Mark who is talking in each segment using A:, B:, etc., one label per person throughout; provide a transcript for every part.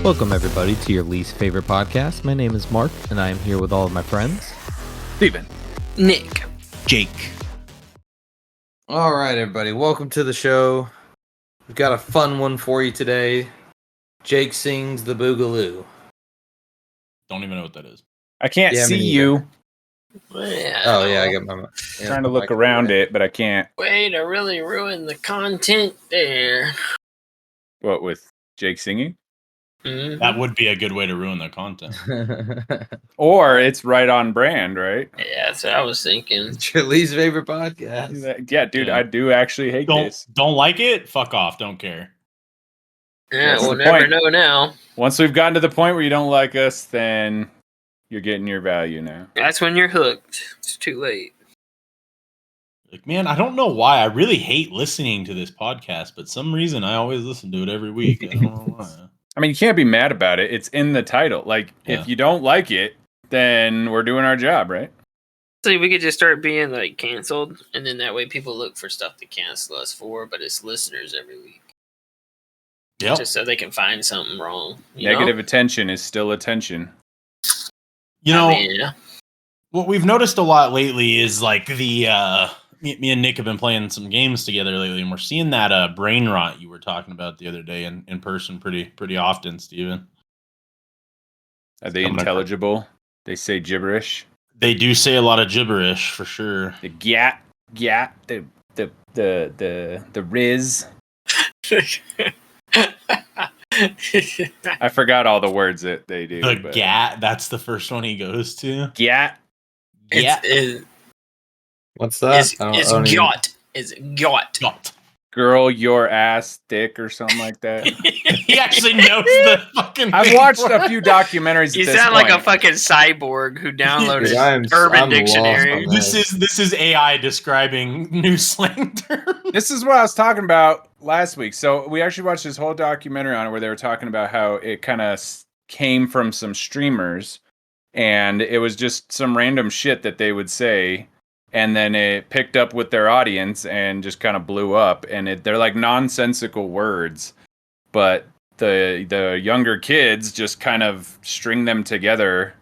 A: Welcome, everybody, to your least favorite podcast. My name is Mark, and I am here with all of my friends.
B: Steven.
C: Nick.
B: Jake.
A: All right, everybody. Welcome to the show. We've got a fun one for you today. Jake sings the Boogaloo.
D: Don't even know what that is.
B: I can't
A: Yeah, me
B: see
A: neither.
B: you.
A: Oh, yeah, I got my...
B: Trying to look around it, but I can't.
C: Way to really ruin the content there.
B: What, with Jake singing?
C: Mhm.
D: That would be a good way to ruin the content.
B: Or it's right on brand, right?
C: Yeah, that's what I was thinking.
A: It's your least favorite podcast.
B: Yeah, dude,
D: Yeah.
B: I do actually hate this.
D: Don't like it? Fuck off. Don't care.
C: Yeah,
B: That's
C: we'll
B: the
C: never
B: point.
C: know now.
B: Once we've gotten to the point where you don't like us, then you're getting your value now.
C: That's when you're hooked. It's too late.
D: Like, man, I don't know why. I really hate listening to this podcast, but some reason I always listen to it every week. I don't know why.
B: I mean, you can't be mad about it. It's in the title. Like,
D: Yeah.
B: if you don't like it, then we're doing our job, right?
C: So we could just start being like canceled, and then that way people look for stuff to cancel us for, but it's listeners every week.
D: Yep.
C: Just so they can find something wrong. You
B: Negative
C: know?
B: attention is still attention.
D: You know,
C: I mean,
D: what we've noticed a lot lately is like the me and Nick have been playing some games together lately, and we're seeing that brain rot you were talking about the other day in person pretty often, Steven.
B: Are they
D: Coming
B: intelligible? They say gibberish.
D: They do say a lot of gibberish for sure.
B: The gat, the riz. I forgot all the words that they do.
D: The
B: but
D: gat, that's the first one he goes to.
B: gat.
D: Yeah.
A: What's that?
C: It's got. It's got.
D: Got.
B: Girl, your ass, dick, or something like that.
D: He actually knows the fucking
B: I've
D: thing
B: watched
D: for
B: a
D: it.
B: few documentaries.
C: You
B: at this
C: sound like a
B: point.
C: fucking cyborg who downloaded
A: Dude, I'm
C: Urban
A: lost
C: Dictionary.
A: on that.
D: This is AI describing new slang terms.
B: This is what I was talking about last week. So we actually watched this whole documentary on it where they were talking about how it kind of came from some streamers, and it was just some random shit that they would say, and then it picked up with their audience and just kind of blew up. And they're like nonsensical words, but the younger kids just kind of string them together.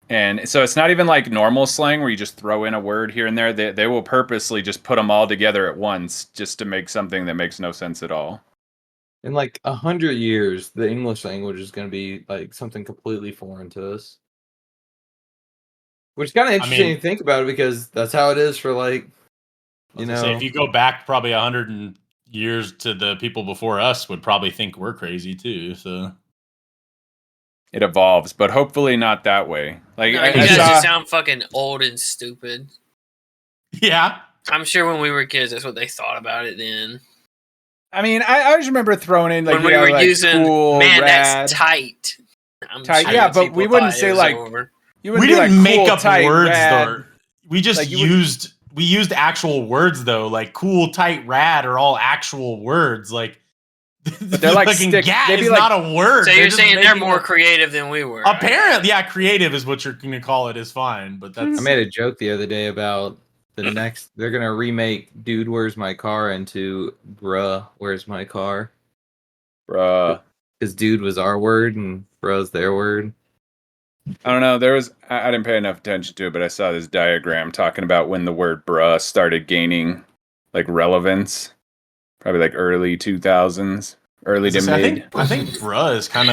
B: And so it's not even like normal slang where you just throw in a word here and there. They will purposely just put them all together at once just to make something that makes no sense at all.
A: In like 100 years, the English language is going to be like something completely foreign to us. Which is kind of interesting to think about it because that's how it is for like, you know.
D: If you go back probably 100 years to the people before us would probably think we're crazy too. So
B: It evolves, but hopefully not that way. Like
C: No,
B: I
C: you guys
B: saw,
C: just sound fucking old and stupid.
D: yeah.
C: I'm sure when we were kids, that's what they thought about it then.
B: I mean, I just remember throwing in like
C: when we were
B: like,
C: using,
B: cool,
C: man,
B: rad.
C: that's tight. I'm
B: Tight,
C: sure
B: yeah, but
C: people
B: we wouldn't
C: thought it
B: say,
C: was
B: like,
C: over.
B: You
D: We
B: wouldn't be
D: didn't
B: like,
D: make
B: cool,
D: up
B: tight,
D: words
B: rad.
D: though. We just
B: Like, you
D: used actual words though, like cool, tight, rad are all actual words. Like
B: But they're like
D: fucking
B: stick-
D: gat
B: they'd be
D: is
B: like-
D: not a word.
C: So you're
D: just
C: saying they're
D: making
C: more
D: up-
C: creative than we were.
D: Apparently, yeah, creative is what you're gonna call it is fine, but that's
A: I made a joke the other day about the next. They're going to remake Dude, Where's My Car into Bruh, Where's My Car?
B: Bruh.
A: Because dude was our word and bruh's their word.
B: I don't know. There was I didn't pay enough attention to it, but I saw this diagram talking about when the word bruh started gaining like relevance. Probably like early 2000s, early to mid.
D: I think bruh is kind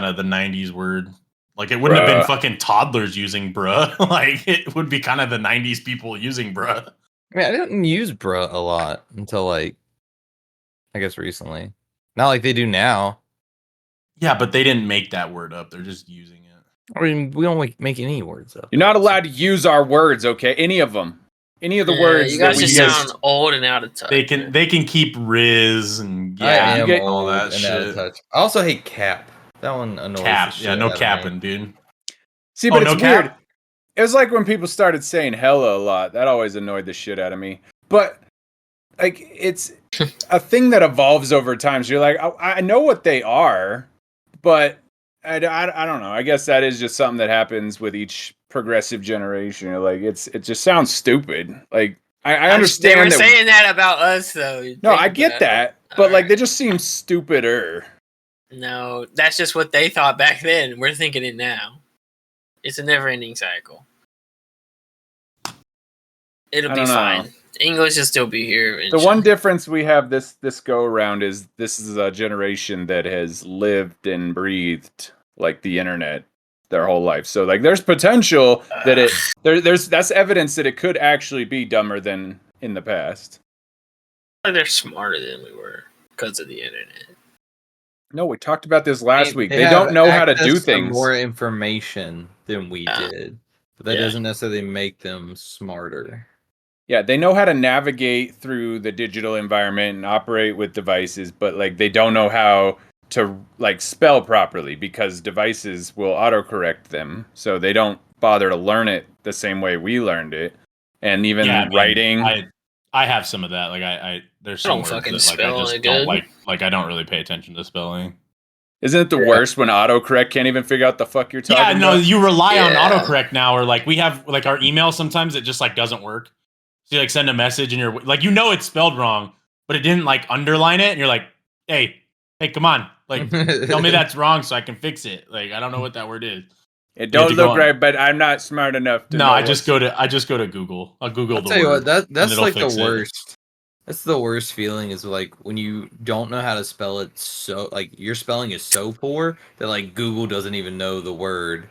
D: of the 90s word. Like it wouldn't have been
B: Bruh.
D: fucking toddlers using bruh. Like it would be kind of the 90s people using bruh.
A: I mean, I didn't use bruh a lot until like, I guess recently. Not like they do now.
D: Yeah, but they didn't make that word up. They're just using it.
A: I mean, we don't make any words up.
B: You're not allowed to use our words, okay? Any of them. Any of the words
C: You
B: that
C: guys
B: we
C: just
B: use.
C: sound old and out of touch.
D: They can keep Riz and
A: I
D: yeah,
A: am
B: get
D: all
A: old
D: that
A: and out of
D: shit.
A: touch. I also hate cap. That one annoys
D: Cap,
A: the shit
D: yeah, no
A: out of me.
D: capping, dude.
B: See, but
D: Oh,
B: it's
D: no
B: weird.
D: cap?
B: It was like when people started saying hella a lot. That always annoyed the shit out of me. But like it's a thing that evolves over time. So you're like, I know what they are, but I don't know. I guess that is just something that happens with each progressive generation. You're like it just sounds stupid. Like I understand
C: They were
B: that.
C: saying that about us, though.
B: No, I get that, but like they just seem stupider.
C: No, that's just what they thought back then. We're thinking it now. It's a never-ending cycle. It'll
B: I
C: be
B: don't know.
C: fine. English will still be here.
B: The one difference we have this go around is this is a generation that has lived and breathed like the internet their whole life. So like there's potential that there's that's evidence that it could actually be dumber than in the past.
C: They're smarter than we were because of the internet.
B: No, we talked about this last week. They
A: have
B: don't know how to do
A: access
B: things.
A: more information than we
C: Yeah.
A: did, but that
C: Yeah.
A: doesn't necessarily make them smarter.
B: Yeah, they know how to navigate through the digital environment and operate with devices, but like they don't know how to like spell properly because devices will autocorrect them. So they don't bother to learn it the same way we learned it. And even
D: Yeah, I mean,
B: writing,
D: I have some of that. Like I there's
C: I
D: some
C: don't
D: words
C: fucking
D: that like
C: spell
D: I just
C: it
D: don't
C: good.
D: like I don't really pay attention to spelling.
B: isn't it the worst when autocorrect can't even figure out the fuck you're talking
D: Yeah, no,
B: about?
D: you rely on
C: Yeah.
D: autocorrect now, or like we have like our email sometimes it just like doesn't work. So you like send a message and you're like it's spelled wrong, but it didn't like underline it, and you're like, hey, come on, like tell me that's wrong so I can fix it. Like I don't know what that word is.
B: It
D: You have
B: don't
D: to go
B: look
D: on-
B: right, but I'm not smart enough to
D: No,
B: know
D: I just go to Google. I'll Google
A: I'll
D: the
A: tell you
D: word.
A: what, that's
D: it'll
A: like the
D: fix it.
A: worst. That's the worst feeling is like when you don't know how to spell it, so like your spelling is so poor that like Google doesn't even know the word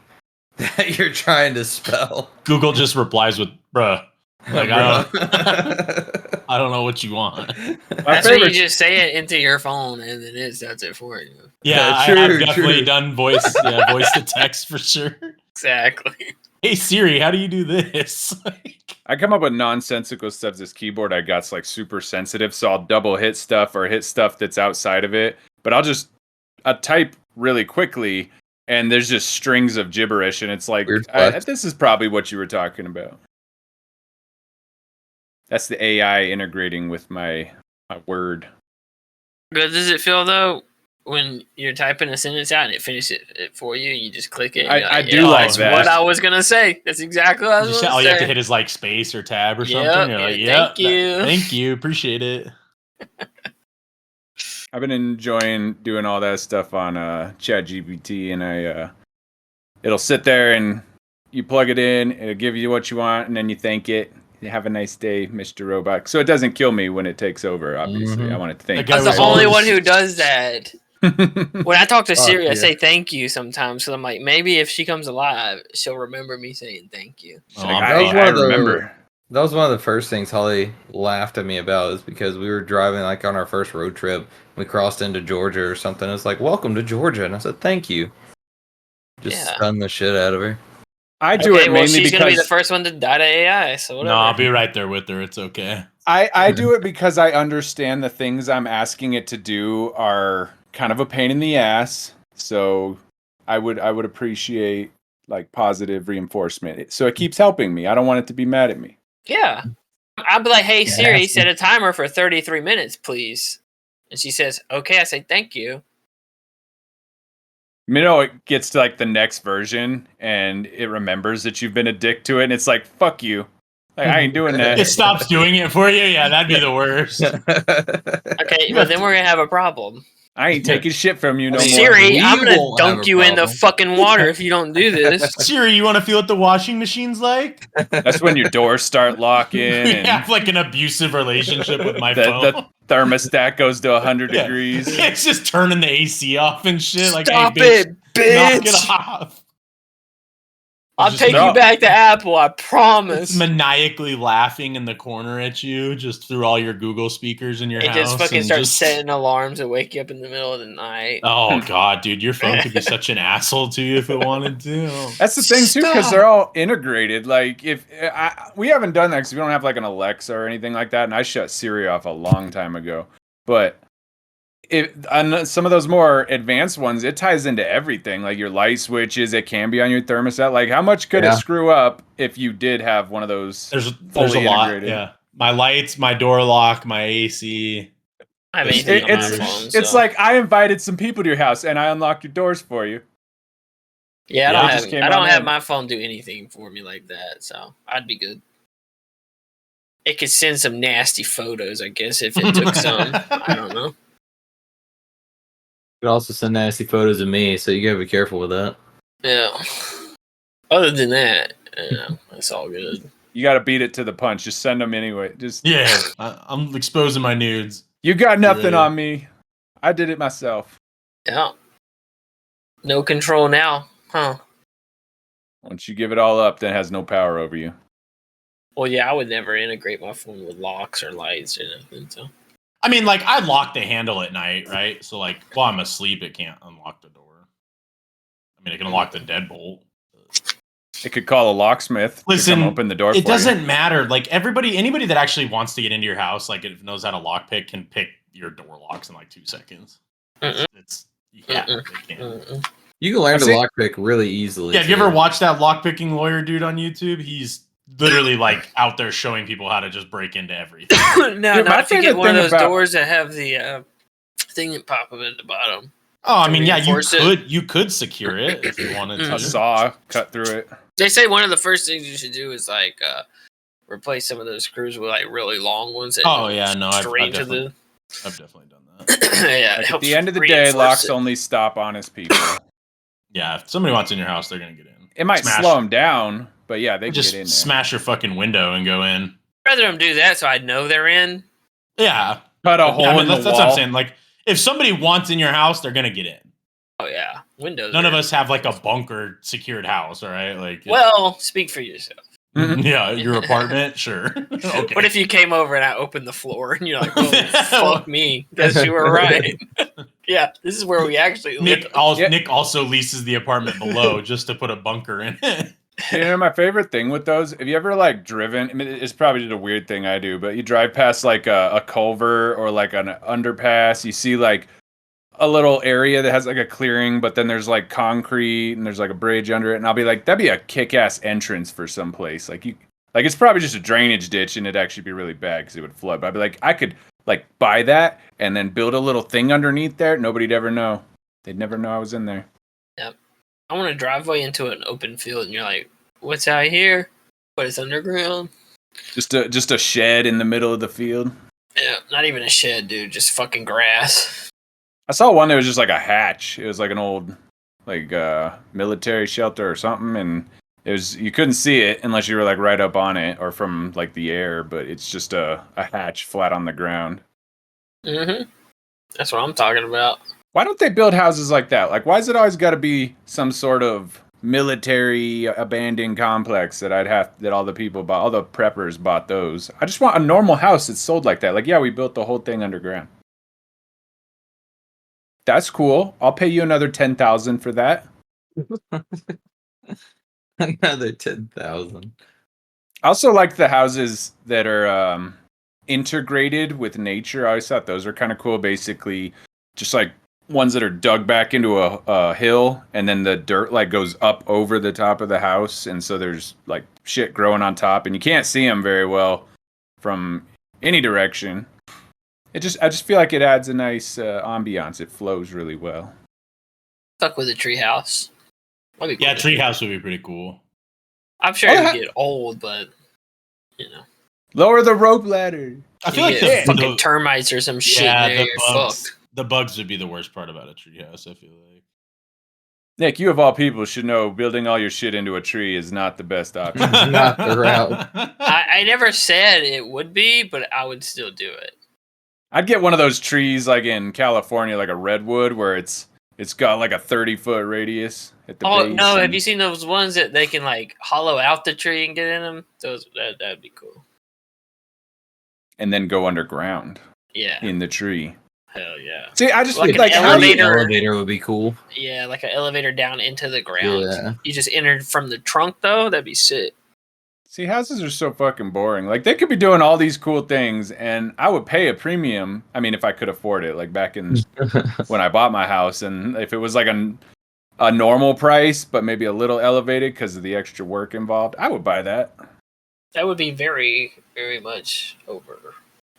A: that you're trying to spell.
D: Google just replies with bruh. Like
A: Bruh.
D: I don't know what you want.
B: My
C: That's when you
B: favorite-
C: just say it into your phone, and then it does it for you.
D: Yeah,
A: True,
D: I've definitely
A: true.
D: done voice to text for sure.
C: Exactly.
D: Hey Siri, how do you do this?
B: I come up with nonsensical stuff. This keyboard I got's like super sensitive, so I'll double hit stuff or hit stuff that's outside of it. But I'll type really quickly, and there's just strings of gibberish, and it's like,
A: Weird flex.
B: this is probably what you were talking about. That's the AI integrating with my word.
C: Good does it feel though when you're typing a sentence out and it finishes it for you and you just click it? And you're
B: I
C: like,
B: do
C: yeah,
B: like
C: that's
B: that.
C: what I was gonna say. That's exactly what I was
D: All
C: gonna
D: you have to
C: say.
D: hit is like space or tab or
C: Yep,
D: something. You're like,
C: yeah, thank you.
D: thank you, appreciate it.
B: I've been enjoying doing all that stuff on ChatGPT, and it'll sit there and you plug it in, it'll give you what you want, and then you thank it. Have a nice day, Mr. Robot. So it doesn't kill me when it takes over, obviously.
A: Mhm.
B: I want it to thank
D: That
C: I'm
D: guy
C: the
D: was
C: only
D: always-
C: one who does that. When I talk to
A: Fuck,
C: Siri, I
A: yeah.
C: say thank you sometimes. So I'm like, maybe if she comes alive, she'll remember me saying thank you.
D: Oh,
B: Like,
D: I'm
A: fucked.
B: I remember.
A: That was one of the first things Holly laughed at me about is because we were driving like on our first road trip. We crossed into Georgia or something. It's like, welcome to Georgia. And I said, thank you. Just
C: Yeah.
A: stunned the shit out of her.
B: I do
C: Okay,
B: it
C: well,
B: mainly
C: she's gonna be the
B: because
C: first one to die to AI. So
D: No,
C: whatever.
D: I'll be right there with her. It's okay.
B: I do it because I understand the things I'm asking it to do are kind of a pain in the ass. So I would appreciate like positive reinforcement. So it keeps helping me. I don't want it to be mad at me.
C: Yeah. I'll be like, hey, Siri,
A: that's-
C: set a timer for 33 minutes, please. And she says, okay. I say, thank you.
B: You know, it gets to like the next version and it remembers that you've been a dick to it, and it's like, fuck you. Like, I ain't doing
D: It
B: that.
D: stops doing it for you. Yeah, that'd be the worst.
C: Okay, but then we're going to have a problem.
B: I ain't taking shit from you no more.
C: Siri,
A: We
C: I'm going to
A: won't have
C: dunk
A: a
C: you in the
A: problem.
C: fucking water if you don't do this.
D: Siri, you want to feel what the washing machine's like?
B: That's when your doors start locking
D: We
B: and
D: have like an abusive relationship with my
B: the
D: phone.
B: thermostat goes to 100
D: Yeah.
B: degrees.
D: It's just turning the AC off and shit. Like,
C: Stop
D: hey,
C: it,
D: bitch, knock it
C: bitch.
D: off.
C: I'll
D: Just
C: take
B: no.
C: you back to Apple, I
D: It's
C: promise.
D: maniacally laughing in the corner at you, just through all your Google speakers in your
C: It
D: house.
C: just fucking
D: and
C: starts
D: just-
C: setting alarms to wake you up in the middle of the night.
D: Oh god, dude, your phone could be such an asshole to you if it wanted to.
B: That's the thing too, because
C: Stop.
B: they're all integrated. Like, if we haven't done that because we don't have like an Alexa or anything like that, and I shut Siri off a long time ago. But on some of those more advanced ones, it ties into everything, like your light switches. It can be on your thermostat. Like, how much could
A: Yeah.
B: it screw up if you did have one of those?
D: There's a
B: Fully
D: lot.
B: integrated.
D: Yeah, my lights, my door lock, my AC.
C: I have
D: It's-
C: anything on my
B: it's
C: phone.
B: it's
C: so.
B: like I invited some people to your house and I unlocked your doors for you.
C: Yeah,
B: Yeah, it just
C: I
B: came
C: don't
B: on
C: have
B: in.
C: my phone do anything for me like that, so I'd be good. It could send some nasty photos, I guess, if it took some. I don't know.
A: could also send nasty photos of me, so you gotta be careful with that.
C: Yeah. Other than that, it's all good.
B: You got to beat it to the punch. Just send them anyway. Just
D: Yeah, I'm exposing my nudes.
B: You got nothing
A: Yeah.
B: on me. I did it myself.
C: Yeah. No control now, huh?
B: Once you give it all up, then it has no power over you.
C: Well, yeah, I would never integrate my phone with locks or lights or nothing. So
D: I mean, like, I lock the handle at night, right? So, like, while I'm asleep, it can't unlock the door. I mean, it can unlock the deadbolt.
B: It could call a locksmith
D: Listen,
B: to come open the door for
D: It doesn't matter. Like, anybody that actually wants to get into your house, like, it knows how to lockpick, can pick your door locks in like 2 seconds. Yeah, they can.
A: You can learn
B: I've
A: to
B: seen-
A: lockpick really easily.
D: Yeah, have you
A: too.
D: ever watched that lockpicking lawyer dude on YouTube? He's literally like out there showing people how to just break into everything.
C: no,
B: Dude, my
C: not if you
B: favorite
C: get one of
B: thing
C: those
B: about-
C: doors that have the thing that pop up at the bottom.
D: Oh, I
C: To
D: mean, yeah,
C: reinforce it.
D: you could secure it if you wanted to.
B: A saw cut through it.
C: They say one of the first things you should do is like replace some of those screws with like really long ones. That
D: Oh
C: go
D: yeah, no, I've
C: straight to
D: definitely,
C: the.
D: I've definitely done that.
C: Yeah, it
B: Like, at
C: helps
B: the end of the day,
C: reinforce
B: locks
C: it.
B: only stop honest people.
D: Yeah, if somebody wants in your house, they're gonna get in.
B: It might
D: Smash.
B: slow them down, but yeah, they can
D: Just
B: get in there.
D: smash your fucking window and go in.
C: I'd rather them do that so I know they're in.
D: Yeah,
B: Cut a
D: Yeah,
B: hole
D: I mean,
B: in the
D: that's what I'm
B: wall.
D: saying. Like, if somebody wants in your house, they're gonna get in.
C: Oh yeah, windows.
D: None of
C: are-
D: us have like a bunker secured house, all right? Like,
C: Well, speak for yourself.
D: yeah, your apartment, sure. Okay.
C: What if you came over and I opened the floor and you're like, "Oh, fuck me"? Guess you were right. Yeah, this is where we actually live.
B: Yeah.
D: Nick also leases the apartment below just to put a bunker in it.
B: You know, my favorite thing with those, have you ever like driven? I mean, it's probably just a weird thing I do, but you drive past like a culvert or like an underpass, you see like a little area that has like a clearing, but then there's like concrete and there's like a bridge under it, and I'll be like, that'd be a kick-ass entrance for some place. Like it's probably just a drainage ditch, and it'd actually be really bad because it would flood. But I'd be like, I could like buy that and then build a little thing underneath there. Nobody'd ever know. They'd never know I was in there.
C: I want to driveway into an open field, and you're like, "What's out here?" But it's underground.
B: Just a shed in the middle of the field.
C: Yeah, not even a shed, dude. Just fucking grass.
B: I saw one that was just like a hatch. It was like an old like military shelter or something, and it was you couldn't see it unless you were like right up on it or from like the air, but it's just a hatch flat on the ground.
C: Mm-hmm. That's what I'm talking about.
B: Why don't they build houses like that? Like why is it always got to be some sort of military abandoned complex that all the people bought, all the preppers bought those? I just want a normal house that's sold like that. Like yeah, we built the whole thing underground. That's cool. I'll pay you another 10,000 for that.
A: Another 10,000.
B: I also like the houses that are integrated with nature. I always thought those are kind of cool. Basically, just like ones that are dug back into a hill, and then the dirt like goes up over the top of the house, and so there's like shit growing on top, and you can't see them very well from any direction. I just feel like it adds a nice ambiance. It flows really well.
C: Stuck with a treehouse. That'd be
D: Yeah,
C: cool.
D: treehouse would be pretty cool.
C: I'm sure
B: Oh,
C: it
B: yeah.
C: would get old, but you know,
B: Lower the rope ladder.
D: I
C: you
D: feel like
C: get
D: the,
C: fucking termites or some shit
D: yeah,
C: in there.
D: the
C: You're
D: bugs.
C: fucked.
D: The bugs would be the worst part about a treehouse. I feel like.
B: Nick, you of all people should know building all your shit into a tree is not the best option.
A: Not the route.
C: I never said it would be, but I would still do it.
B: I'd get one of those trees like in California, like a redwood, where it's got like a 30-foot radius at the
C: Oh
B: base.
C: no!
B: and-
C: Have you seen those ones that they can like hollow out the tree and get in them? That'd be cool.
B: and then go underground
C: Yeah,
B: in the tree.
C: hell yeah.
B: See, I just
C: Like
B: like,
C: an
B: how do you-
C: elevator.
A: Elevator would be cool.
C: Yeah, like an elevator down into the ground.
A: Yeah.
C: You just entered from the trunk though. That'd be sick.
B: See, houses are so fucking boring. Like they could be doing all these cool things, and I would pay a premium. I mean, if I could afford it, like back in when I bought my house, and if it was like a normal price, but maybe a little elevated because of the extra work involved, I would buy that.
C: That would be very, very much over.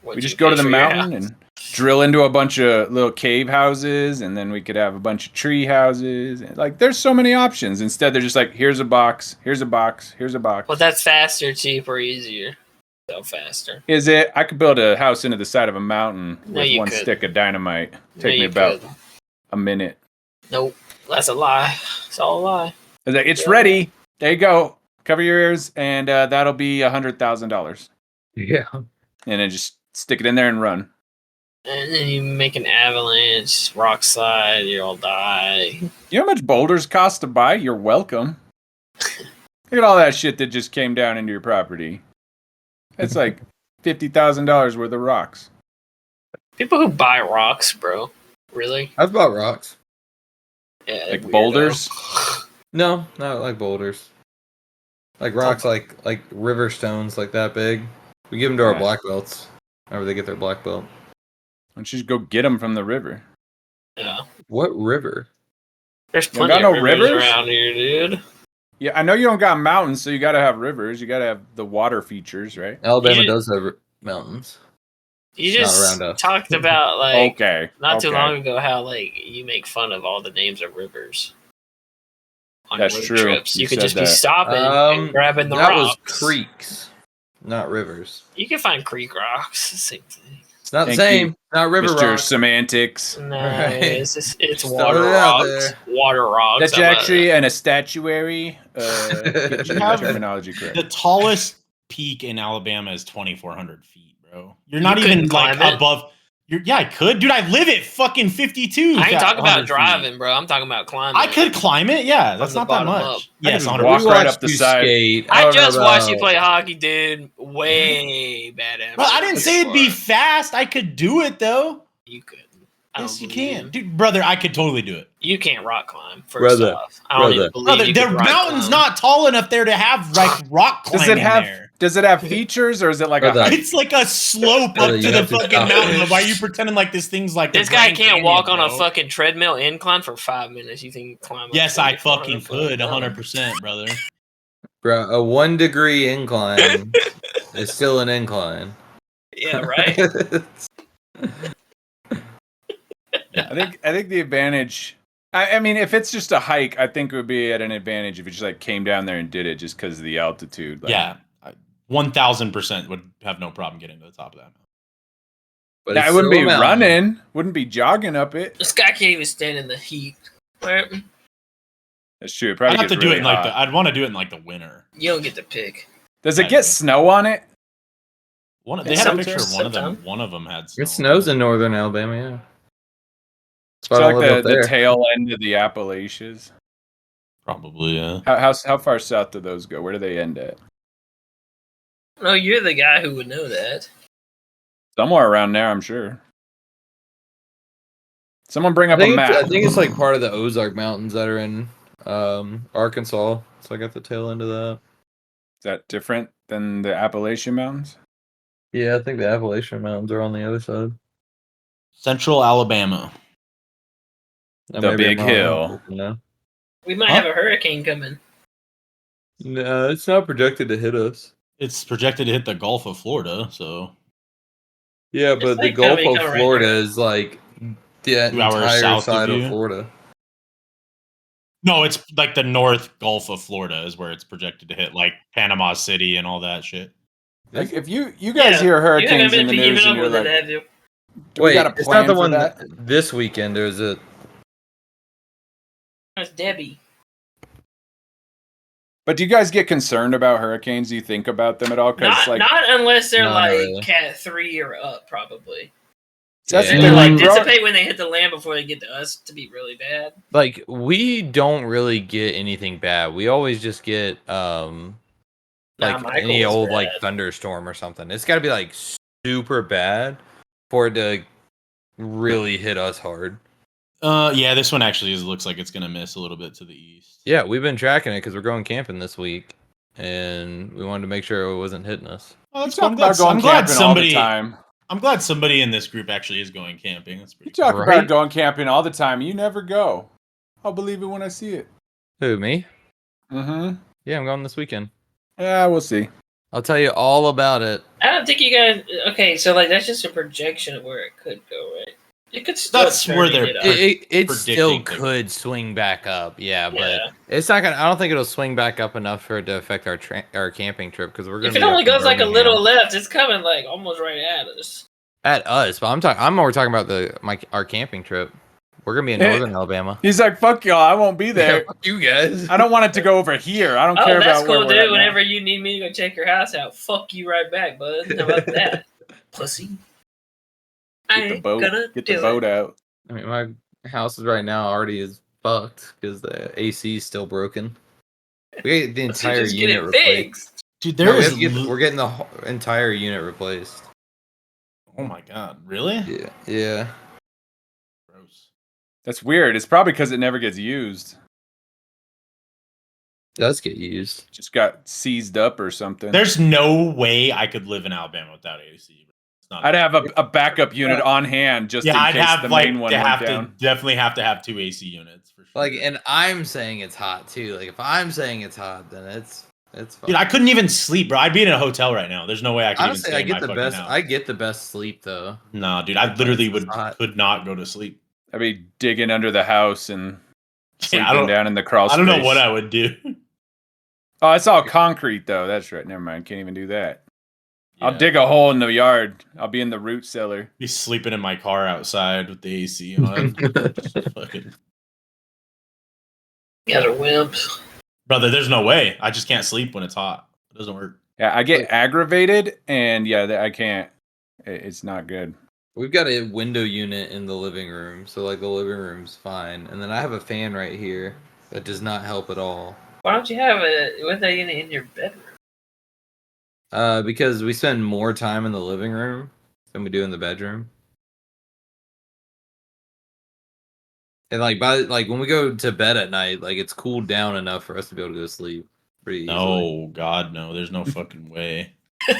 C: What
B: We just
C: you
B: go to
C: pay
B: the
C: for your
B: mountain
C: house.
B: and drill into a bunch of little cave houses, and then we could have a bunch of tree houses. Like, there's so many options. Instead, they're just like, here's a box, here's a box, here's a box.
C: Well, that's faster, cheaper, easier. So faster.
B: Is it? I could build a house into the side of a mountain
C: No,
B: with
C: you
B: one
C: couldn't.
B: stick of dynamite.
C: No,
B: Take me
C: you
B: about
C: couldn't.
B: a minute.
C: Nope, that's a lie. It's all a lie.
B: It's like, it's ready. There you go. Cover your ears, and that'll be $100,000.
A: Yeah.
B: And then just stick it in there and run.
C: And then you make an avalanche, rock slide, you all die.
B: You know how much boulders cost to buy? You're welcome. Look at all that shit that just came down into your property. It's like $50,000 worth of rocks.
C: People who buy rocks, bro. Really?
A: I've bought rocks.
C: Yeah,
B: Like
C: weirdo.
B: boulders?
A: No, not like boulders. Like rocks, like river stones, like that big. We give them to our
B: Yeah.
A: black belts. Whenever they get their black belt.
B: Why don't you just go get them from the river?
C: Yeah.
A: What river?
C: There's
B: You don't
C: plenty
B: got
C: of
B: no
C: rivers
B: rivers?
C: around here, dude.
B: Yeah, I know you don't got mountains, so you gotta have rivers. You gotta have the water features, right?
A: Alabama
C: You-
A: does have mountains.
C: You
A: Not
C: just
A: around us.
C: talked about like
B: Okay.
C: not too
B: okay.
C: long ago how like you make fun of all the names of rivers on
B: That's
C: road
B: true.
C: trips.
B: You
C: You could
B: said
C: just be
B: that.
C: stopping and grabbing the
A: that
C: rocks.
A: was creeks, not rivers.
C: You can find creek rocks. Same thing.
A: It's not the
B: Thank
A: same.
B: you,
A: Not river
B: Mr.
A: rocks.
B: Semantics.
C: No,
A: Right.
C: it's
A: Just
C: water
A: throw it out
C: rocks.
A: there.
C: Water rocks.
B: That's
C: How about
B: actually an estuary. Get your
D: have
B: terminology correct.
D: The tallest peak in Alabama is 2,400 feet, bro. You're not
C: You
D: even
C: couldn't
D: like
C: climb it?
D: above. Yeah, I could, dude. I live at fucking 52.
C: I ain't talking about
D: 100 feet.
C: driving, bro. I'm talking about climbing.
D: I could climb it. Yeah, that's
C: the
D: not that
C: bottom
D: much.
C: up.
D: Yes,
B: just
D: 100.
B: walk
A: We
B: right
A: watched
B: up the
A: you
B: side.
A: skate.
C: I
A: don't know
C: just watched you
A: about-
C: play hockey, dude. Way bad at.
D: Well, I didn't say it'd be fast. I could do it though.
C: You could. I
D: Yes,
C: don't
D: you
C: believe
D: can, dude, brother. I could totally do it,
C: You can't rock climb. First
A: Brother,
C: off, I don't even
A: brother.
C: believe
D: brother.
C: you
D: The
C: could rock
D: mountain's
C: climb.
D: not tall enough there to have like rock
B: Does
D: climbing
B: it have
D: there.
B: does it have features or is it like a
A: Brother.
B: hike?
D: It's like a slope
A: Brother,
D: up
A: you
D: to the
A: have to
D: fucking
A: stop
D: mountain.
A: it.
D: Why are you pretending like this thing's like
C: This
D: the
C: guy
D: Grand
C: can't
D: Canyon,
C: walk on a
D: bro?
C: fucking treadmill incline for 5 minutes. You think you can climb? up
D: Yes, I
C: 2400
D: fucking
C: foot?
D: could,
C: No.
D: 100%, brother.
A: Bro, a 1 degree incline is still an incline.
C: Yeah, right.
B: I think the advantage. I mean, if it's just a hike, I think it would be at an advantage if it just like came down there and did it just because of the altitude. Like,
D: Yeah, 1,000% would have no problem getting to the top of that.
A: But
B: Now,
A: it's
B: I wouldn't
A: still
B: be
A: a mountain.
B: running, wouldn't be jogging up it.
C: This guy can't even stand in the heat. Right?
B: That's true. It probably
D: I'd have to
B: gets
D: do
B: really
D: it in like
B: hot.
D: I'd want to do it in like the winter.
C: You don't get to pick.
B: Does it
D: I
B: get
D: know.
B: snow on it?
D: They had a
C: Sometimes-
D: picture of one of them.
C: sometimes.
D: One of them had snow.
A: It snows in northern Alabama, yeah.
B: It's
A: That's why I don't
B: like
A: live up
B: the
A: there.
B: tail end of the Appalachians.
D: Probably, yeah.
B: How far south do those go? Where do they end at?
C: No, you're the guy who would know that.
B: Somewhere around there, I'm sure. Someone bring
A: I
B: up a
A: think,
B: map.
A: I think it's like part of the Ozark Mountains that are in Arkansas. So I got the tail end of that.
B: Is that different than the Appalachian Mountains?
A: Yeah, I think the Appalachian Mountains are on the other side.
D: Central Alabama.
A: That
B: The
A: may be
B: big
A: wrong.
B: hill.
A: No.
C: We might
D: Huh?
C: have a hurricane coming.
A: No, it's not projected to hit us.
D: It's projected to hit the Gulf of Florida, so
A: Yeah,
C: It's
A: but the
C: like
A: Gulf
C: coming
A: of
C: right
A: Florida
C: now.
A: is like the
D: 2 hours
A: entire
D: south of
A: side of
D: you.
A: Florida.
D: no, it's like the North Gulf of Florida is where it's projected to hit, like Panama City and all that shit.
B: Like if you guys hear hurricanes in the news and you're like, do we
A: Wait,
B: got a
A: it's
B: plan
A: not the
B: for
A: one
B: that?
A: this weekend. There's a
C: That's Debbie.
B: But do you guys get concerned about hurricanes? Do you think about them at all? Because
C: Not,
B: like
C: not unless they're
A: Not
C: like
A: really.
C: Cat 3 or up, probably.
B: that's
A: Yeah.
B: the
C: They
B: thing.
C: like
B: Like,
C: dissipate when they hit the land before they get to us to be really bad.
A: like we don't really get anything bad. We always just get like
C: Michael
A: any
C: was
A: old
C: bad.
A: like thunderstorm or something. It's got to be like super bad for it to really hit us hard.
D: Yeah, this one actually looks like it's gonna miss a little bit to the east.
A: Yeah, we've been tracking it because we're going camping this week, and we wanted to make sure it wasn't hitting us.
D: Oh,
B: you
D: that's
B: talk
D: cool.
B: about going
D: I'm glad
B: camping all the
D: somebody.
B: time.
D: I'm glad somebody in this group actually is going camping. That's
B: You
D: pretty.
B: talk
A: Right?
B: about going camping all the time. You never go. I'll believe it when I see it.
A: Who, me?
B: Mm-hmm.
A: Yeah, I'm going this weekend.
B: Yeah, we'll see.
A: I'll tell you all about it.
C: I don't think you guys. Okay, so like that's just a projection of where it could go, right? It could still.
D: That's
C: turn
D: where
C: and
D: they're-
C: hit us.
A: It still
D: predicting
A: could swing back up, yeah, but
C: Yeah.
A: it's not gonna. I don't think it'll swing back up enough for it to affect our camping trip because we're gonna.
C: If it
A: be up
C: only
A: in
C: goes like a
A: Birmingham.
C: little left, it's coming like almost right at us.
A: At us, but I'm more talking about our camping trip. We're gonna be in northern Alabama.
B: He's like, fuck y'all, I won't be
A: Yeah,
B: there.
A: fuck you guys.
B: I don't want it to go over here. I don't care
C: that's
B: about where
C: cool,
B: we're
C: dude.
B: at now.
C: Whenever you need me to go check your house out, fuck you right back, bud. How about that, pussy? I
B: Get the
C: ain't
B: boat.
C: gonna
B: Get
C: do
B: the boat
C: it.
B: out.
A: I mean, my house is right now already is fucked because the AC is still broken. We get the
C: So
A: entire
C: just get
A: unit
C: it
A: replaced.
C: fixed.
D: Dude,
A: No,
D: there
A: we
D: is.
A: have to get- we're getting the entire unit replaced.
D: Oh my god, really?
A: Yeah, yeah.
D: Gross.
B: That's weird. It's probably because it never gets used.
A: It does get used.
B: Just got seized up or something.
D: There's no way I could live in Alabama without AC. It's not.
B: I'd have a backup unit on hand just
D: yeah,
B: in
D: I'd
B: case
D: have
B: the
D: like
B: main one
D: to
B: went
D: have
B: down.
D: to definitely have to have 2 AC units for sure.
A: Like, and I'm saying it's hot too. Like, if I'm saying it's hot, then it's fine.
D: Dude, I couldn't even sleep, bro. I'd be in a hotel right now. There's no way I could
A: Honestly,
D: even
A: I
D: stay in my
A: get the
D: fucking
A: best.
D: house.
A: I get the best sleep though.
D: No, dude, I literally
A: It's hot.
D: could not go to sleep.
B: I'd be digging under the house and sleeping
D: I don't-
B: down in the crawl
D: I don't know
B: space.
D: what I would do.
B: Oh, it's all concrete though. That's right. Never mind. Can't even do that. I'll
D: Yeah.
B: dig a hole in the yard. I'll be in the root cellar.
D: Be sleeping in my car outside with the AC on. Just fucking...
C: Got a wimp.
D: Brother, there's no way. I just can't sleep when it's hot. It doesn't work.
B: Yeah, I get aggravated, and yeah, I can't. It's not good.
A: We've got a window unit in the living room, so like the living room's fine. And then I have a fan right here that does not help at all.
C: Why don't you have a window unit in your bedroom?
A: Because we spend more time in the living room than we do in the bedroom. And like when we go to bed at night, like it's cooled down enough for us to be able to go to sleep pretty easily.
D: No, God, no. There's no fucking way.
C: What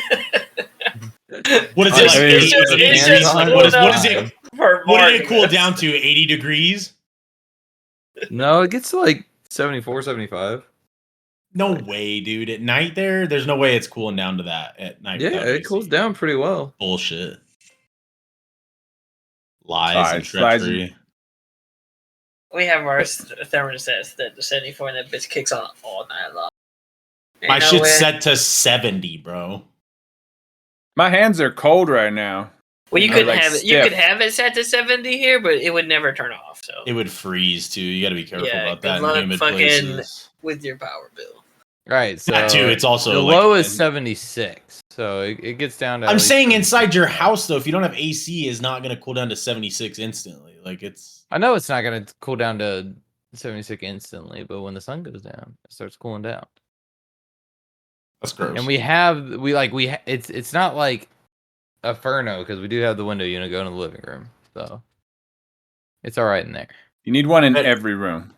D: What is
A: Oh,
D: it? Like
A: it's
D: 80
A: just-
D: degrees?
A: it's just
D: Like,
A: cool
D: what is
C: enough.
D: it?
C: For
D: What did it cool
C: Marcus.
D: down to? 80 degrees?
A: No, it gets to like 74, 75.
D: No way, dude. At night there's no way it's cooling down to that at night.
A: Yeah,
D: without
A: it
D: AC.
A: cools down pretty well.
D: Bullshit. Lies and
B: Lies, lies.
D: treachery.
C: We have our thermostats that the 74 and that bitch kicks on all night long. Ain't
D: My
C: no
D: shit's
C: way.
D: set to 70, bro.
B: My hands are cold right now.
C: Well, you
B: They're,
C: could
B: like,
C: have it. You
B: stiff.
C: could have it set to 70 here, but it would never turn off. So
D: It would freeze too. You got to be careful
C: Yeah,
D: about
C: good
D: that
C: luck
D: in humid
C: fucking-
D: places.
C: with your power bill.
A: Right, so
D: That too. It's also
A: the
D: like,
A: low is 76, so it gets down to. at
D: I'm
A: least
D: saying
A: 76.
D: inside your house though, if you don't have AC, is not going to cool down to 76 instantly. Like it's
A: I know it's not going to cool down to 76 instantly, but when the sun goes down, it starts cooling down.
D: that's gross.
A: And it's not like a Furno because we do have the window unit going in the living room, so it's all right in there.
B: You need one in
D: But-
B: every room.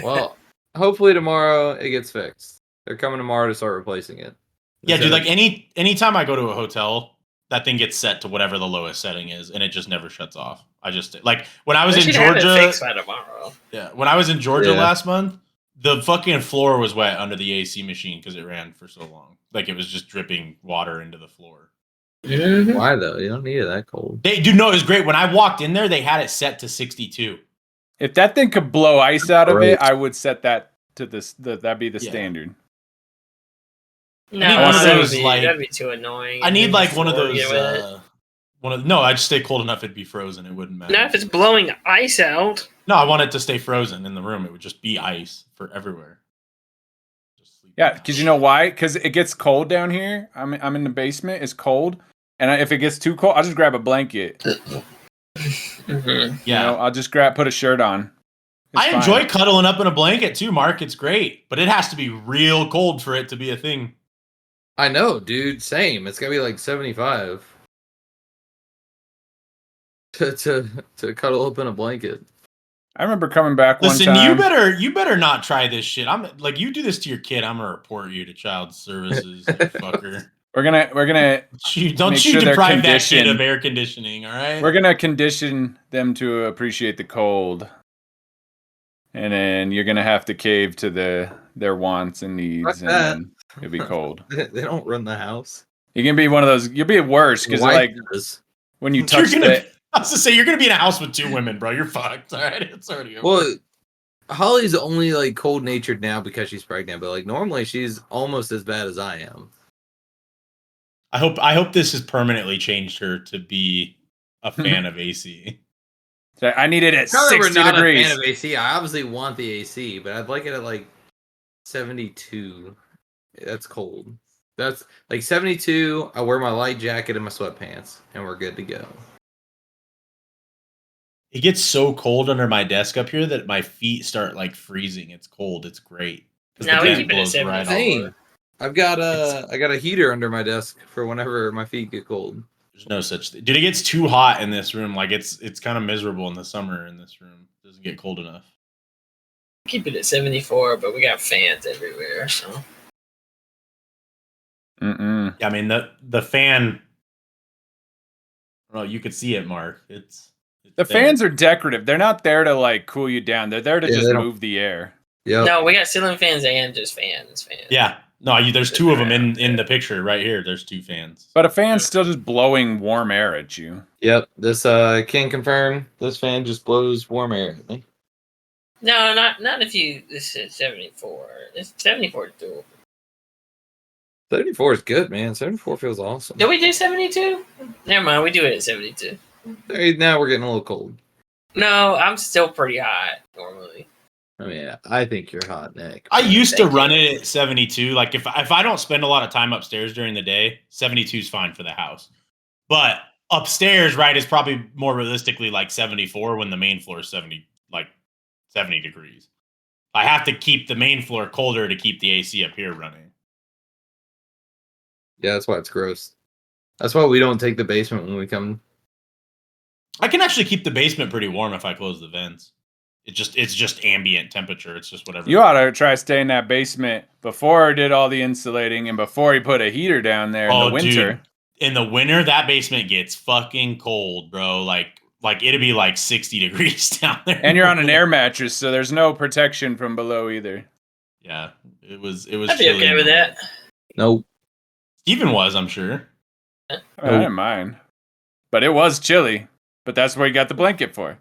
A: Well, hopefully tomorrow it gets fixed. They're coming tomorrow to start replacing it.
D: Yeah, dude.
A: Instead
D: Like
A: of-
D: anytime I go to a hotel, that thing gets set to whatever the lowest setting is, and it just never shuts off. I just like when I was
C: They
D: in
C: should have it
D: Georgia.
C: fixed by tomorrow.
D: Yeah, when I was in Georgia
A: Yeah.
D: last month, the fucking floor was wet under the AC machine because it ran for so long. Like it was just dripping water into the floor.
A: Why though? You don't need it that cold.
D: They do know it was great. When I walked in there, they had it set to 62.
B: If that thing could blow ice out of it,
A: Gross.
B: I would set that to that'd be the
D: Yeah.
B: standard.
C: No,
D: need
B: one of
C: that'd
B: those,
C: be,
D: like-
C: that'd be too annoying.
D: I need like one of
C: Before
D: those.
C: you get with it.
D: No, I'd stay cold enough it'd be frozen. It wouldn't matter.
C: Not if it's blowing ice out.
D: No, I want it to stay frozen in the room. It would just be ice for everywhere. Just sleep.
B: Yeah, because you know why? Because it gets cold down here. I'm in the basement. It's cold, and if it gets too cold, I'll just grab a blanket.
C: Mm-hmm.
D: Yeah.
B: You know, I'll just put a shirt on. It's
D: I
B: fine.
D: enjoy cuddling up in a blanket too, Mark. It's great, but it has to be real cold for it to be a thing.
A: I know, dude. Same. It's gonna be like 75 to cuddle up in a blanket.
B: I remember coming back
D: Listen,
B: one time.
D: you better not try this shit. I'm like, you do this to your kid, I'm gonna report you to child services, you fucker.
B: We're gonna
D: Don't
B: Make
D: you
B: sure they're
D: deprive that kid
B: conditioned.
D: of air conditioning, all right?
B: we're gonna condition them to appreciate the cold, and then you're gonna have to cave to their wants and needs,
A: Fuck
B: and
A: that.
B: then it'll be cold.
A: They don't run the house.
B: You're gonna be one of those. You'll be worse because
A: Wife
B: like
A: does.
B: when you
D: You're
B: touch
D: gonna-
B: the.
D: I was to say you're gonna be in a house with 2 women, bro. You're fucked. All right, it's already over.
A: Well, Holly's only like cold natured now because she's pregnant, but like normally she's almost as bad as I am.
D: I hope this has permanently changed her to be a fan of AC.
B: So I need it at
A: Not that we're
B: 60
A: not a
B: degrees.
A: fan of AC. I obviously want the AC, but I'd like it at like 72. That's cold. That's like 72. I wear my light jacket and my sweatpants, and we're good to go.
D: It gets so cold under my desk up here that my feet start like freezing. It's cold. It's great. 'Cause
C: No,
D: the
C: we
D: fan
C: keep it at
D: blows
C: 74.
A: Same. I've got a heater under my desk for whenever my feet get cold.
D: There's no such thing. Dude, it gets too hot in this room. Like it's kind of miserable in the summer in this room. It doesn't get cold enough.
C: Keep it at 74, but we got fans everywhere, so.
B: Mm-mm.
D: Yeah, I mean the fan. Well, you could see it, Mark. It's
B: The
D: there.
B: fans are decorative. They're not there to like cool you down. They're there to
A: Yeah,
B: just
A: they don't-
B: move the air.
A: Yeah.
C: No, we got ceiling fans and just fans.
D: Yeah. No, there's two of them in the picture right here. There's two fans.
B: But a fan's still just blowing warm air at you.
A: Yep. This can confirm. This fan just blows warm air at me.
C: No, not if you. This is 74. It's 74 is doable.
A: 74 is good, man. 74 feels awesome.
C: Did we do 72? Never mind, we do it at 72.
A: Now we're getting a little cold.
C: No, I'm still pretty hot normally.
A: I mean, I think you're hot, Nick.
D: I used to
C: Thank
D: run
C: you.
D: it at 72. Like if I don't spend a lot of time upstairs during the day, 72 is fine for the house. But upstairs, right, is probably more realistically like 74 when the main floor is 70 degrees. I have to keep the main floor colder to keep the AC up here running.
A: Yeah, that's why it's gross. That's why we don't take the basement when we come.
D: I can actually keep the basement pretty warm if I close the vents. It's just ambient temperature. It's just whatever.
B: You ought to try stay in that basement before I did all the insulating and before he put a heater down there in the winter.
D: Dude, in the winter, that basement gets fucking cold, bro. Like it'd be like 60 degrees down there.
B: And you're on an air mattress, so there's no protection from below either.
D: Yeah, it was.
C: I'd be
D: chilly
C: okay
D: in
C: with
D: the-
C: that.
A: Nope.
D: Steven was, I'm sure.
B: I didn't mind. But it was chilly. But that's what you got the blanket for.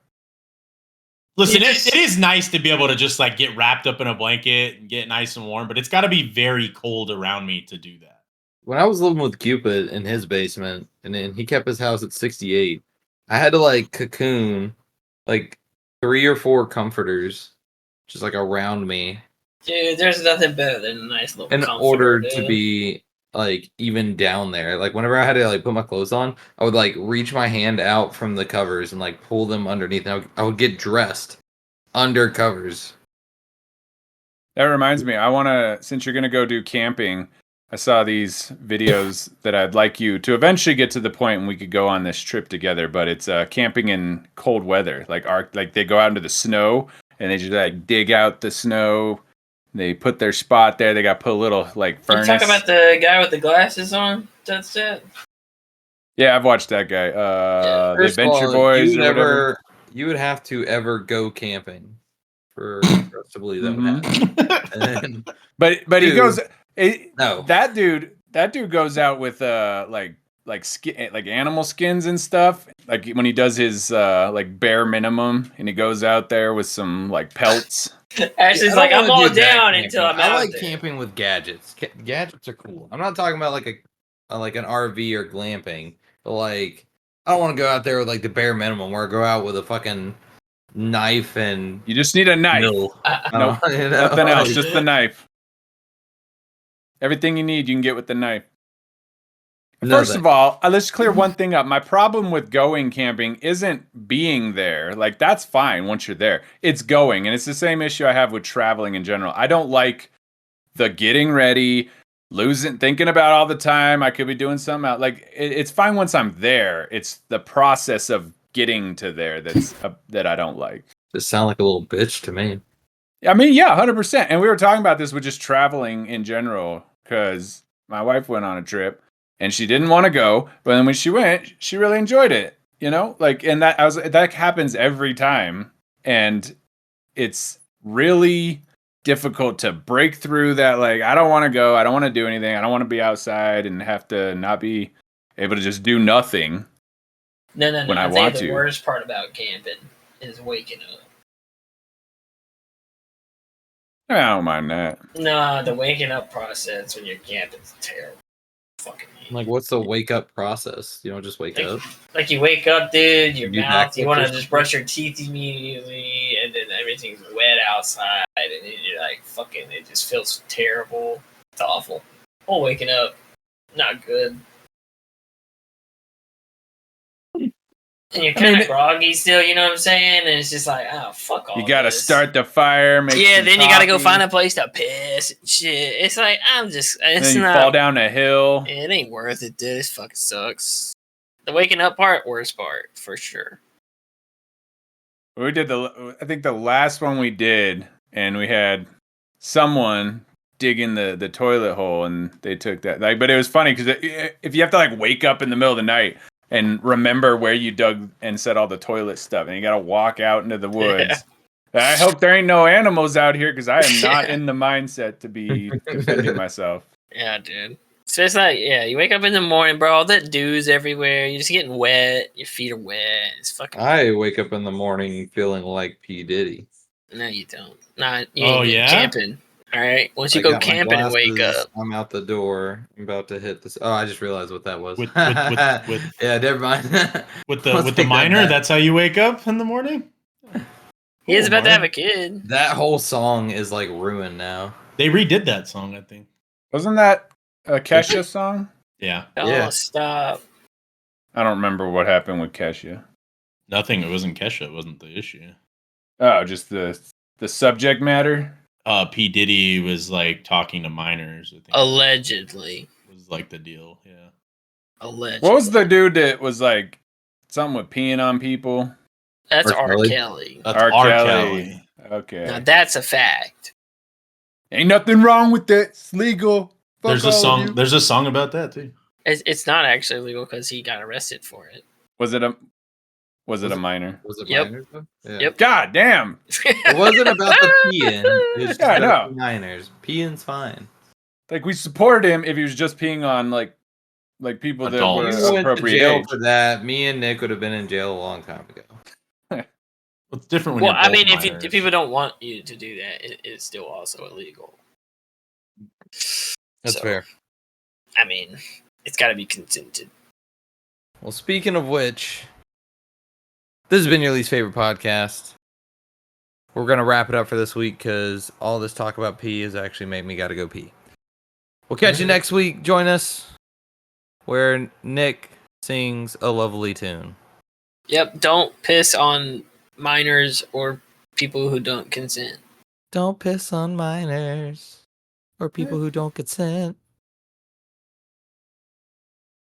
D: Listen,
C: Yes.
D: it is nice to be able to just like get wrapped up in a blanket and get nice and warm, but it's got to be very cold around me to do that.
A: When I was living with Cupid in his basement, and then he kept his house at 68, I had to like cocoon like 3 or 4 comforters just like around me
C: Dude, there's nothing better than a nice little
A: in
C: comforter,
A: order
C: dude.
A: to be like even down there. Like whenever I had to like put my clothes on, I would like reach my hand out from the covers and like pull them underneath. And I would get dressed under covers.
B: That reminds me, I want to, since you're going to go do camping, I saw these videos that I'd like you to eventually get to the point when we could go on this trip together, but it's camping in cold weather. Like they go out into the snow and they just like dig out the snow. They put their spot there. They got to put a little like
C: You
B: furnace.
C: talk about the guy with the glasses on? That's it.
B: Yeah, I've watched that guy. The
A: First of
B: Adventure
A: all,
B: Boys
A: you
B: or whatever.
A: you would have to ever go camping for us to believe that would happen. And then,
B: But he
A: Dude.
B: goes.
A: no,
B: That dude goes out with like skin, like animal skins and stuff. Like when he does his like bare minimum, and he goes out there with some like pelts.
C: Ashley's
A: I
C: like,
A: don't
C: I'm
A: wanna
C: all
A: do that
C: down
A: camping.
C: until I'm
A: I
C: out
A: like
C: there.
A: camping with gadgets. Gadgets are cool. I'm not talking about like an RV or glamping, but like I don't want to go out there with like the bare minimum where I go out with a fucking knife and
B: You just need a knife.
A: no,
B: Nope,
A: you know,
B: nothing else,
A: like-
B: just the knife. Everything you need, you can get with the knife. First
A: nothing.
B: of all, let's clear one thing up. My problem with going camping isn't being there. Like, that's fine once you're there. It's going. And it's the same issue I have with traveling in general. I don't like the getting ready, thinking about all the time. I could be doing something out. Like, it's fine once I'm there. It's the process of getting to there that I don't like.
A: Just sound like a little bitch to me.
B: I mean, yeah, 100%. And we were talking about this with just traveling in general because my wife went on a trip and she didn't want to go, but then when she went, she really enjoyed it. You know, like, and that happens every time, and it's really difficult to break through that. Like, I don't want to go, I don't want to do anything, I don't want to be outside and have to not be able to just do nothing.
C: No.
B: When I
C: I'll tell you
B: want
C: the
B: to.
C: worst part about camping is waking up.
B: I don't mind that.
C: No, the waking up process when you're camping is terrible. Fucking
A: Like, what's the wake up process? You don't just wake up.
C: Like you wake up, dude, your
A: You
C: mouth, you
A: backflip
C: want
A: or
C: to just brush your teeth immediately, and then everything's wet outside, and then you're like, fucking, it just feels terrible. It's awful. Oh, waking up, not good. And you're kind of groggy still, you know what I'm saying? And it's just like, oh, fuck all
B: You gotta
C: this.
B: start the fire. Make
C: Yeah,
B: some
C: then you gotta go
B: coffee,
C: find a place to piss and shit. It's like, it's
B: Then you
C: not.
B: fall down a hill.
C: It ain't worth it, dude. This fucking sucks. The waking up part, worst part, for sure.
B: We did I think the last one we did, and we had someone dig in the toilet hole, and they took that. Like, but it was funny because if you have to like wake up in the middle of the night and remember where you dug and set all the toilet stuff, and you gotta walk out into the woods. Yeah. I hope there ain't no animals out here because I am not in the mindset to be defending myself.
C: Yeah, dude. So it's like, yeah, you wake up in the morning, bro. All that dew's everywhere. You're just getting wet. Your feet are wet. It's fucking.
A: I wake up in the morning feeling like P Diddy.
C: No, you don't. Nah, you
D: Oh,
C: ain't
D: yeah?
C: camping. All right. Once you
A: I
C: go
A: got my
C: camping and wake
A: glasses,
C: up,
A: I'm out the door. I'm about to hit this. Oh, I just realized what that was.
D: With
A: yeah, never mind.
D: with
A: I'll
D: the
A: take that
D: minor,
A: back.
D: that's how you wake up in the morning.
C: he is
D: Cool,
C: about to have
D: Mark.
C: a kid.
A: That whole song is like ruined now.
D: They redid that song, I think.
B: Wasn't that a Kesha song?
D: Yeah,
C: Oh,
A: Yeah.
C: stop.
B: I don't remember what happened with Kesha.
D: nothing. It wasn't Kesha. It wasn't the issue.
B: Oh, just the subject matter.
D: P Diddy was like talking to minors. I think
C: Allegedly.
D: was like the deal. Yeah.
C: Allegedly.
B: What was the dude that was like something with peeing on people?
C: That's
A: R.
C: R.
A: Kelly?
C: Kelly.
D: That's
B: R.
D: R.
B: Kelly.
D: Kelly.
B: Okay.
C: Now that's a fact.
B: Ain't nothing wrong with that. It's legal. Fuck
D: There's a
B: all of
D: song.
B: you.
D: There's a song about that too.
C: It's not actually legal because he got arrested for it.
B: Was it a
A: Was
B: a
A: it-
B: minor?
A: Was it
C: Yep.
A: minors though? Yeah.
C: Yep.
B: God damn.
A: It wasn't about the peeing. It was just
B: Yeah, I
A: about
B: know.
A: the minors. Peeing's fine.
B: Like, we supported him if he was just peeing on like people that
D: Adults.
B: were
A: If you went to
B: appropriate
A: jail
B: age.
A: for that, me and Nick would have been in jail a long time ago.
D: It's different when
C: Well,
D: you're
C: I
D: both
C: mean,
D: minors.
C: if people don't want you to do that, it's still also illegal.
A: That's
C: So,
A: fair.
C: I mean, it's got to be consented.
A: Well, speaking of which, this has been your least favorite podcast. We're going to wrap it up for this week because all this talk about pee has actually made me got to go pee. We'll catch you next week. Join us where Nick sings a lovely tune.
C: Yep. Don't piss on minors or people who don't consent.
A: Don't piss on minors or people who don't consent.